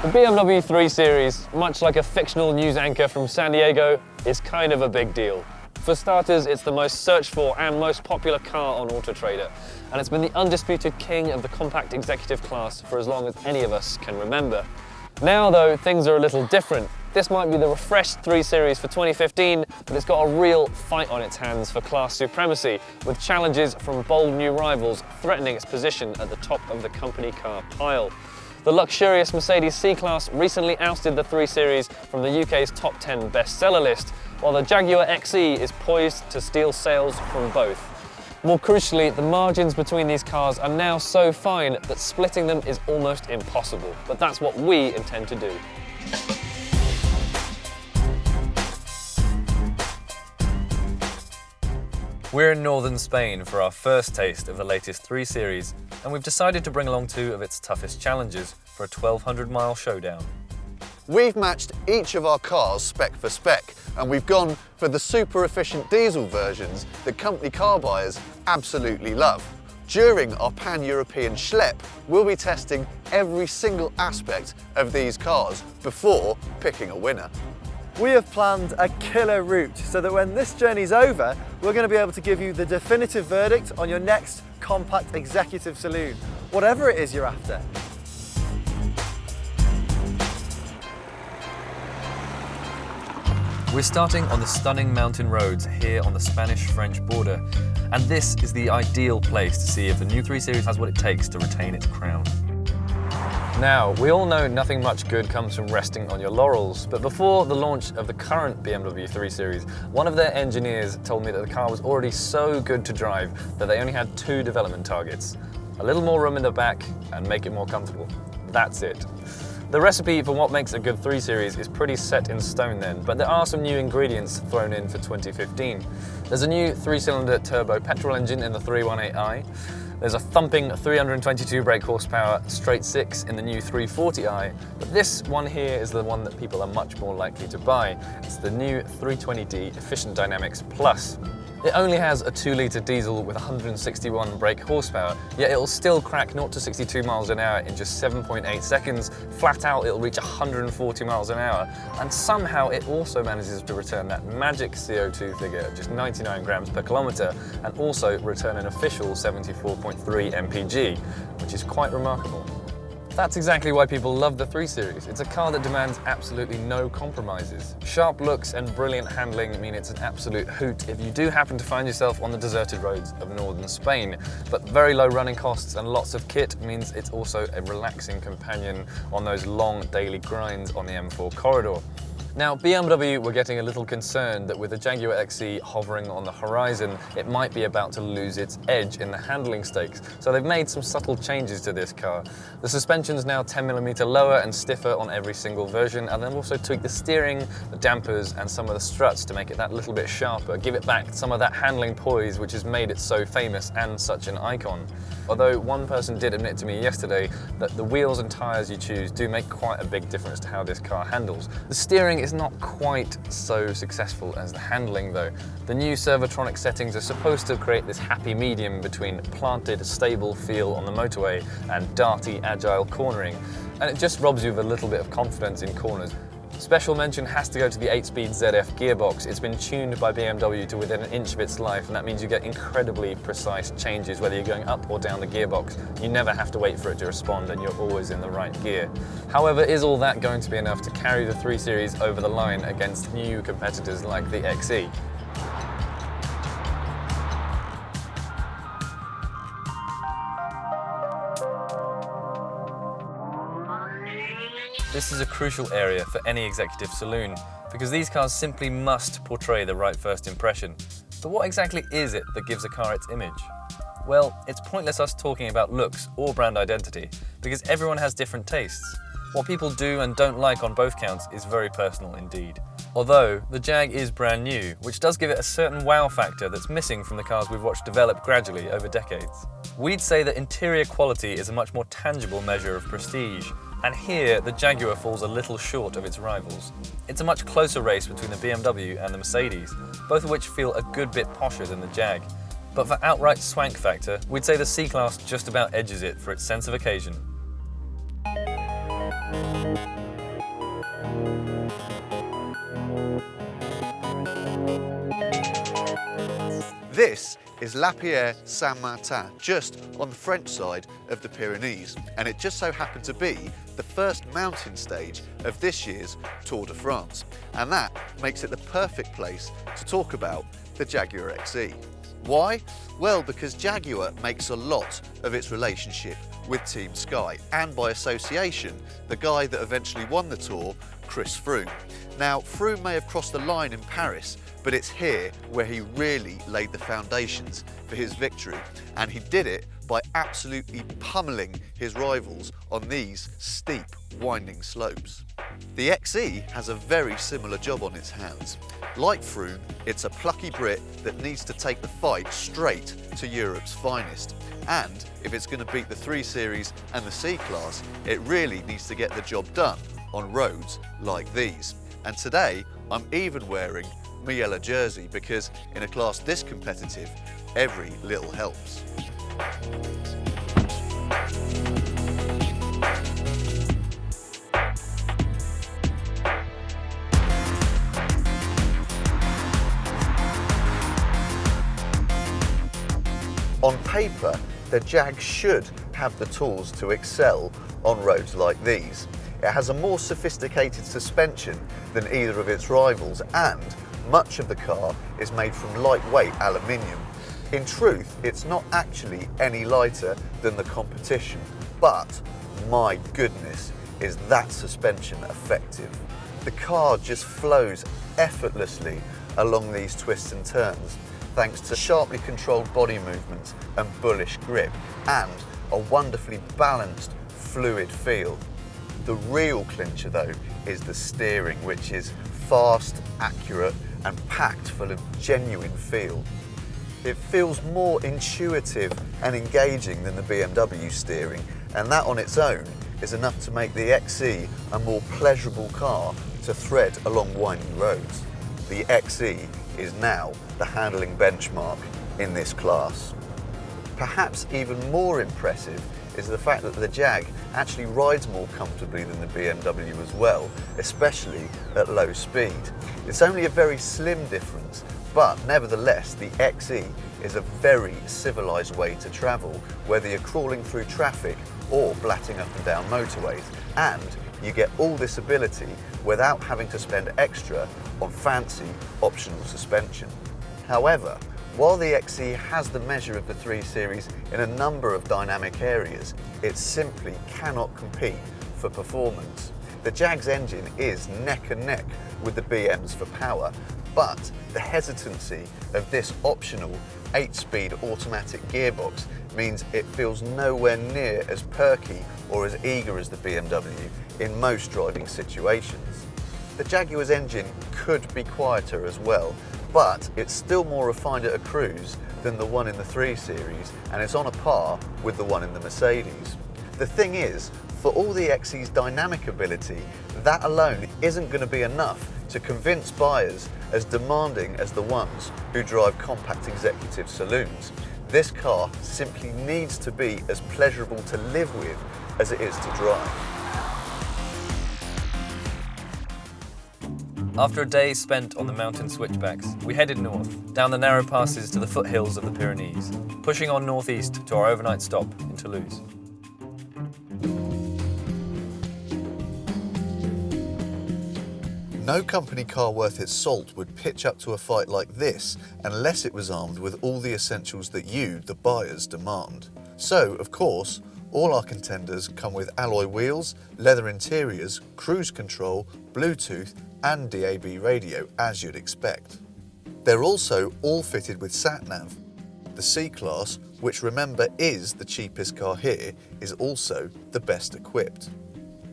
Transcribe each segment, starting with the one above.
The BMW 3 Series, much like a fictional news anchor from San Diego, is kind of a big deal. For starters, it's the most searched for and most popular car on Auto Trader, and it's been the undisputed king of the compact executive class for as long as any of us can remember. Now though, things are a little different. This might be the refreshed 3 Series for 2015, but it's got a real fight on its hands for class supremacy, with challenges from bold new rivals threatening its position at the top of the company car pile. The luxurious Mercedes C-Class recently ousted the 3 Series from the UK's top 10 bestseller list, while the Jaguar XE is poised to steal sales from both. More crucially, the margins between these cars are now so fine that splitting them is almost impossible, but that's what we intend to do. We're in northern Spain for our first taste of the latest 3 Series, and we've decided to bring along 2 of its toughest challenges for a 1,200-mile showdown. We've matched each of our cars spec for spec, and we've gone for the super efficient diesel versions that company car buyers absolutely love. During our pan-European schlep, we'll be testing every single aspect of these cars before picking a winner. We have planned a killer route so that when this journey's over, we're going to be able to give you the definitive verdict on your next compact executive saloon, whatever it is you're after. We're starting on the stunning mountain roads here on the Spanish-French border, and this is the ideal place to see if the new 3 Series has what it takes to retain its crown. Now, we all know nothing much good comes from resting on your laurels, but before the launch of the current BMW 3 Series, one of their engineers told me that the car was already so good to drive that they only had 2 development targets. A little more room in the back and make it more comfortable. That's it. The recipe for what makes a good 3 Series is pretty set in stone then, but there are some new ingredients thrown in for 2015. There's a new 3-cylinder turbo petrol engine in the 318i. There's a thumping 322 brake horsepower straight 6 in the new 340i, but this one here is the one that people are much more likely to buy. It's the new 320d Efficient Dynamics Plus. It only has a 2-litre diesel with 161 brake horsepower, yet it'll still crack 0 to 62 miles an hour in just 7.8 seconds. Flat out, it'll reach 140 miles an hour, and somehow it also manages to return that magic CO2 figure of just 99 grams per kilometre, and also return an official 74.3 mpg, which is quite remarkable. That's exactly why people love the 3 Series. It's a car that demands absolutely no compromises. Sharp looks and brilliant handling mean it's an absolute hoot if you do happen to find yourself on the deserted roads of northern Spain. But very low running costs and lots of kit means it's also a relaxing companion on those long daily grinds on the M4 corridor. Now, BMW were getting a little concerned that with the Jaguar XE hovering on the horizon, it might be about to lose its edge in the handling stakes, so they've made some subtle changes to this car. The suspension's now 10mm lower and stiffer on every single version, and they've also tweaked the steering, the dampers, and some of the struts to make it that little bit sharper, give it back some of that handling poise which has made it so famous and such an icon. Although one person did admit to me yesterday that the wheels and tyres you choose do make quite a big difference to how this car handles. The steering is not quite so successful as the handling though. The new Servotronic settings are supposed to create this happy medium between planted, stable feel on the motorway and darty, agile cornering, and it just robs you of a little bit of confidence in corners. Special mention has to go to the 8-speed ZF gearbox. It's been tuned by BMW to within an inch of its life, and that means you get incredibly precise changes whether you're going up or down the gearbox. You never have to wait for it to respond, and you're always in the right gear. However, is all that going to be enough to carry the 3 Series over the line against new competitors like the XE? This is a crucial area for any executive saloon, because these cars simply must portray the right first impression. But what exactly is it that gives a car its image? Well, it's pointless us talking about looks or brand identity, because everyone has different tastes. What people do and don't like on both counts is very personal indeed. Although, the Jag is brand new, which does give it a certain wow factor that's missing from the cars we've watched develop gradually over decades. We'd say that interior quality is a much more tangible measure of prestige, and here the Jaguar falls a little short of its rivals. It's a much closer race between the BMW and the Mercedes, both of which feel a good bit posher than the Jag. But for outright swank factor, we'd say the C-Class just about edges it for its sense of occasion. This is La Pierre Saint-Martin, just on the French side of the Pyrenees, and it just so happened to be the first mountain stage of this year's Tour de France, and that makes it the perfect place to talk about the Jaguar XE. Why? Well, because Jaguar makes a lot of its relationship with Team Sky, and by association, the guy that eventually won the Tour, Chris Froome. Now, Froome may have crossed the line in Paris, but it's here where he really laid the foundations for his victory, and he did it by absolutely pummeling his rivals on these steep, winding slopes. The XE has a very similar job on its hands. Like Froome, it's a plucky Brit that needs to take the fight straight to Europe's finest. And if it's going to beat the 3 Series and the C-Class, it really needs to get the job done on roads like these. And today, I'm even wearing my yellow jersey because in a class this competitive, every little helps. On paper, the Jag should have the tools to excel on roads like these. It has a more sophisticated suspension than either of its rivals, and much of the car is made from lightweight aluminium. In truth, it's not actually any lighter than the competition, but my goodness, is that suspension effective. The car just flows effortlessly along these twists and turns, thanks to sharply controlled body movements and bullish grip, and a wonderfully balanced, fluid feel. The real clincher though is the steering, which is fast, accurate, and packed full of genuine feel. It feels more intuitive and engaging than the BMW steering, and that on its own is enough to make the XE a more pleasurable car to thread along winding roads. The XE is now the handling benchmark in this class. Perhaps even more impressive is the fact that the Jag actually rides more comfortably than the BMW as well, especially at low speed. It's only a very slim difference, but nevertheless the XE is a very civilised way to travel, whether you're crawling through traffic or blatting up and down motorways, and you get all this ability without having to spend extra on fancy optional suspension. However, while the XE has the measure of the 3 Series in a number of dynamic areas, it simply cannot compete for performance. The Jag's engine is neck and neck with the BM's for power, but the hesitancy of this optional 8-speed automatic gearbox means it feels nowhere near as perky or as eager as the BMW in most driving situations. The Jaguar's engine could be quieter as well, but it's still more refined at a cruise than the one in the 3 Series, and it's on a par with the one in the Mercedes. The thing is, for all the XE's dynamic ability, that alone isn't going to be enough to convince buyers as demanding as the ones who drive compact executive saloons. This car simply needs to be as pleasurable to live with as it is to drive. After a day spent on the mountain switchbacks, we headed north, down the narrow passes to the foothills of the Pyrenees, pushing on northeast to our overnight stop in Toulouse. No company car worth its salt would pitch up to a fight like this unless it was armed with all the essentials that you, the buyers, demand. So, of course, all our contenders come with alloy wheels, leather interiors, cruise control, Bluetooth, and DAB radio, as you'd expect. They're also all fitted with sat-nav. The C-Class, which remember is the cheapest car here, is also the best equipped.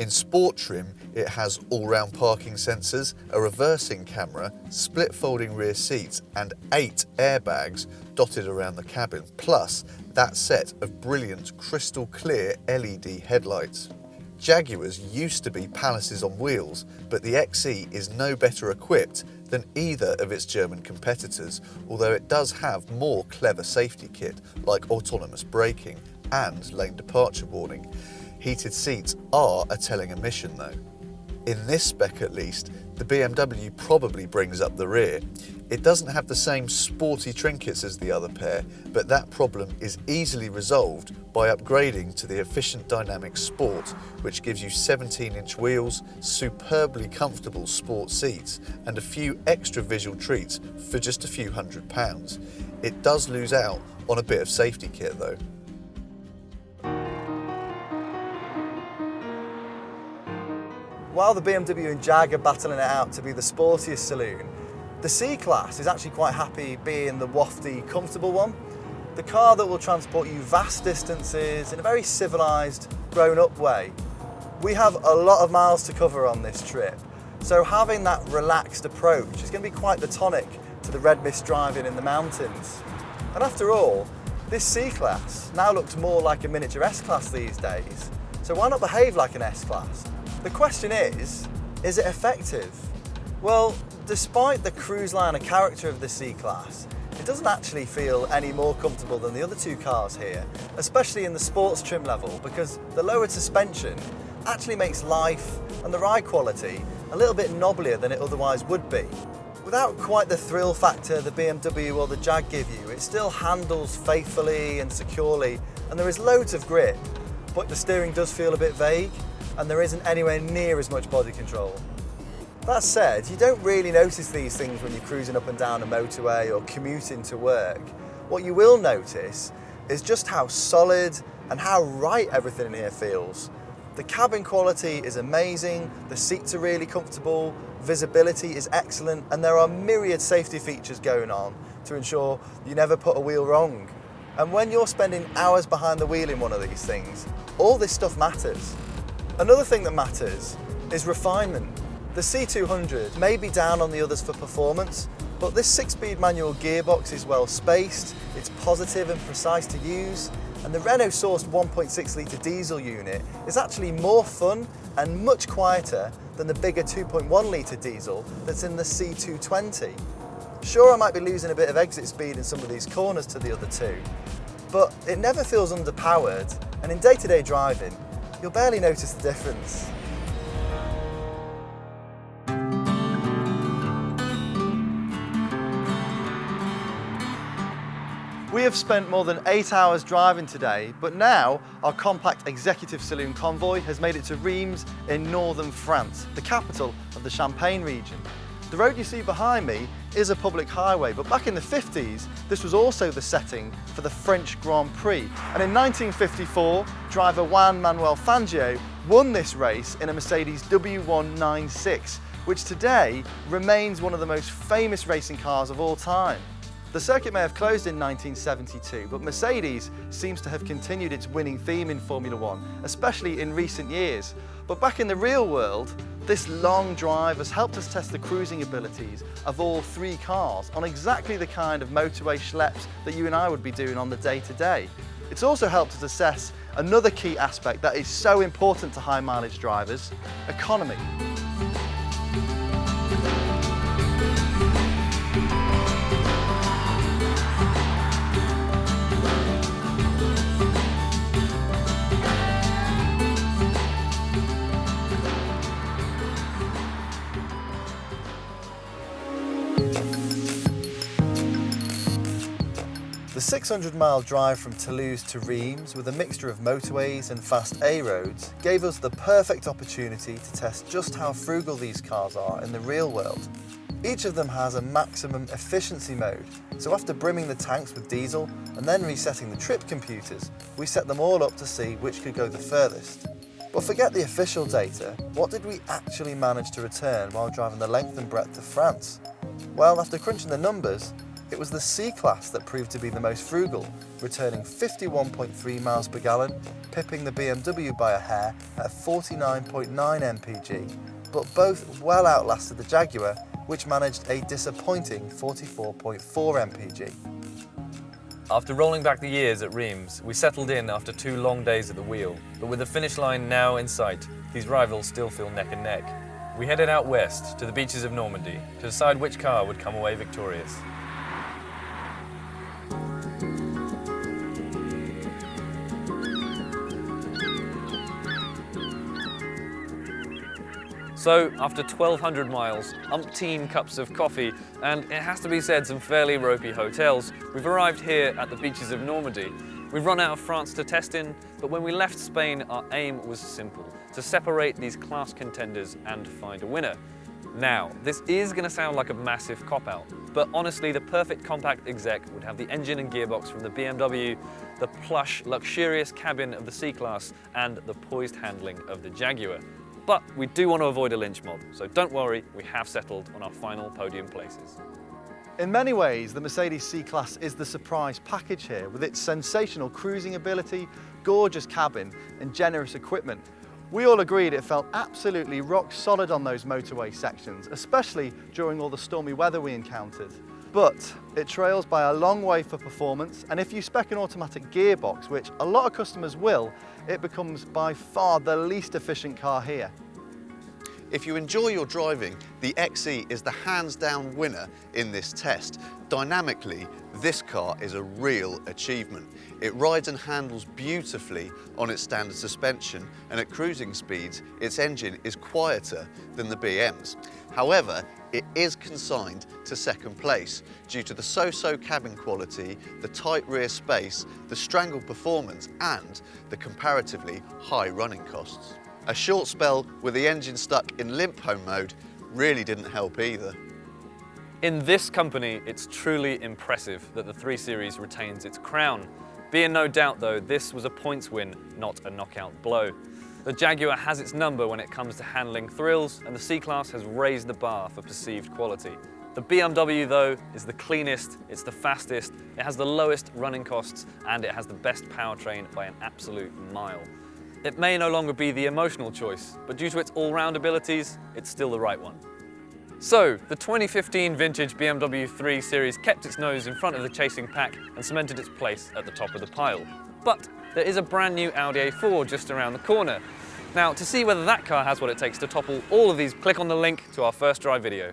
In sport trim, it has all-round parking sensors, a reversing camera, split folding rear seats, and 8 airbags dotted around the cabin, plus that set of brilliant crystal clear LED headlights. Jaguars used to be palaces on wheels, but the XE is no better equipped than either of its German competitors, although it does have more clever safety kit like autonomous braking and lane departure warning. Heated seats are a telling omission though. In this spec at least, the BMW probably brings up the rear. It doesn't have the same sporty trinkets as the other pair, but that problem is easily resolved by upgrading to the efficient dynamic Sport, which gives you 17-inch wheels, superbly comfortable sport seats, and a few extra visual treats for just a few £100. It does lose out on a bit of safety kit though. While the BMW and Jag are battling it out to be the sportiest saloon, the C-Class is actually quite happy being the wafty, comfortable one. The car that will transport you vast distances in a very civilised, grown-up way. We have a lot of miles to cover on this trip, so having that relaxed approach is going to be quite the tonic to the red mist driving in the mountains. And after all, this C-Class now looks more like a miniature S-Class these days, so why not behave like an S-Class? The question is it effective? Well, despite the cruise liner character of the C-Class, it doesn't actually feel any more comfortable than the other two cars here, especially in the sports trim level, because the lowered suspension actually makes life and the ride quality a little bit knobblier than it otherwise would be. Without quite the thrill factor the BMW or the Jag give you, it still handles faithfully and securely, and there is loads of grip, but the steering does feel a bit vague, and there isn't anywhere near as much body control. That said, you don't really notice these things when you're cruising up and down a motorway or commuting to work. What you will notice is just how solid and how right everything in here feels. The cabin quality is amazing, the seats are really comfortable, visibility is excellent, and there are myriad safety features going on to ensure you never put a wheel wrong. And when you're spending hours behind the wheel in one of these things, all this stuff matters. Another thing that matters is refinement. The C200 may be down on the others for performance, but this 6-speed manual gearbox is well spaced, it's positive and precise to use, and the Renault-sourced 1.6 litre diesel unit is actually more fun and much quieter than the bigger 2.1 litre diesel that's in the C220. Sure, I might be losing a bit of exit speed in some of these corners to the other two, but it never feels underpowered, and in day-to-day driving, you'll barely notice the difference. We have spent more than 8 hours driving today, but now our compact executive saloon convoy has made it to Reims in northern France, the capital of the Champagne region. The road you see behind me is a public highway, but back in the 50s, this was also the setting for the French Grand Prix. And in 1954, driver Juan Manuel Fangio won this race in a Mercedes W196, which today remains one of the most famous racing cars of all time. The circuit may have closed in 1972, but Mercedes seems to have continued its winning theme in Formula One, especially in recent years. But back in the real world, this long drive has helped us test the cruising abilities of all three cars on exactly the kind of motorway schleps that you and I would be doing on the day-to-day. It's also helped us assess another key aspect that is so important to high mileage drivers: economy. The 600-mile drive from Toulouse to Reims, with a mixture of motorways and fast A roads, gave us the perfect opportunity to test just how frugal these cars are in the real world. Each of them has a maximum efficiency mode, so after brimming the tanks with diesel and then resetting the trip computers, we set them all up to see which could go the furthest. But forget the official data, what did we actually manage to return while driving the length and breadth of France? Well, after crunching the numbers, it was the C-Class that proved to be the most frugal, returning 51.3 miles per gallon, pipping the BMW by a hair at 49.9 mpg, but both well outlasted the Jaguar, which managed a disappointing 44.4 mpg. After rolling back the years at Reims, we settled in after 2 long days at the wheel, but with the finish line now in sight, these rivals still feel neck and neck. We headed out west to the beaches of Normandy to decide which car would come away victorious. So, after 1,200 miles, umpteen cups of coffee, and it has to be said, some fairly ropey hotels, we've arrived here at the beaches of Normandy. We've run out of France to test in, but when we left Spain, our aim was simple: to separate these class contenders and find a winner. Now, this is going to sound like a massive cop-out, but honestly, the perfect compact exec would have the engine and gearbox from the BMW, the plush, luxurious cabin of the C-Class, and the poised handling of the Jaguar. But we do want to avoid a lynch mob, so don't worry, we have settled on our final podium places. In many ways, the Mercedes C-Class is the surprise package here, with its sensational cruising ability, gorgeous cabin, and generous equipment. We all agreed it felt absolutely rock solid on those motorway sections, especially during all the stormy weather we encountered. But it trails by a long way for performance, and if you spec an automatic gearbox, which a lot of customers will, it becomes by far the least efficient car here. If you enjoy your driving, the XE is the hands-down winner in this test. Dynamically, this car is a real achievement. It rides and handles beautifully on its standard suspension, and at cruising speeds, its engine is quieter than the BM's. However, it is consigned to second place due to the so-so cabin quality, the tight rear space, the strangled performance, and the comparatively high running costs. A short spell with the engine stuck in limp home mode really didn't help either. In this company, it's truly impressive that the 3 Series retains its crown. Be in no doubt though, this was a points win, not a knockout blow. The Jaguar has its number when it comes to handling thrills, and the C-Class has raised the bar for perceived quality. The BMW though is the cleanest, it's the fastest, it has the lowest running costs, and it has the best powertrain by an absolute mile. It may no longer be the emotional choice, but due to its all-round abilities, it's still the right one. So, the 2015 vintage BMW 3 Series kept its nose in front of the chasing pack and cemented its place at the top of the pile. But there is a brand new Audi A4 just around the corner. Now, to see whether that car has what it takes to topple all of these, click on the link to our first drive video.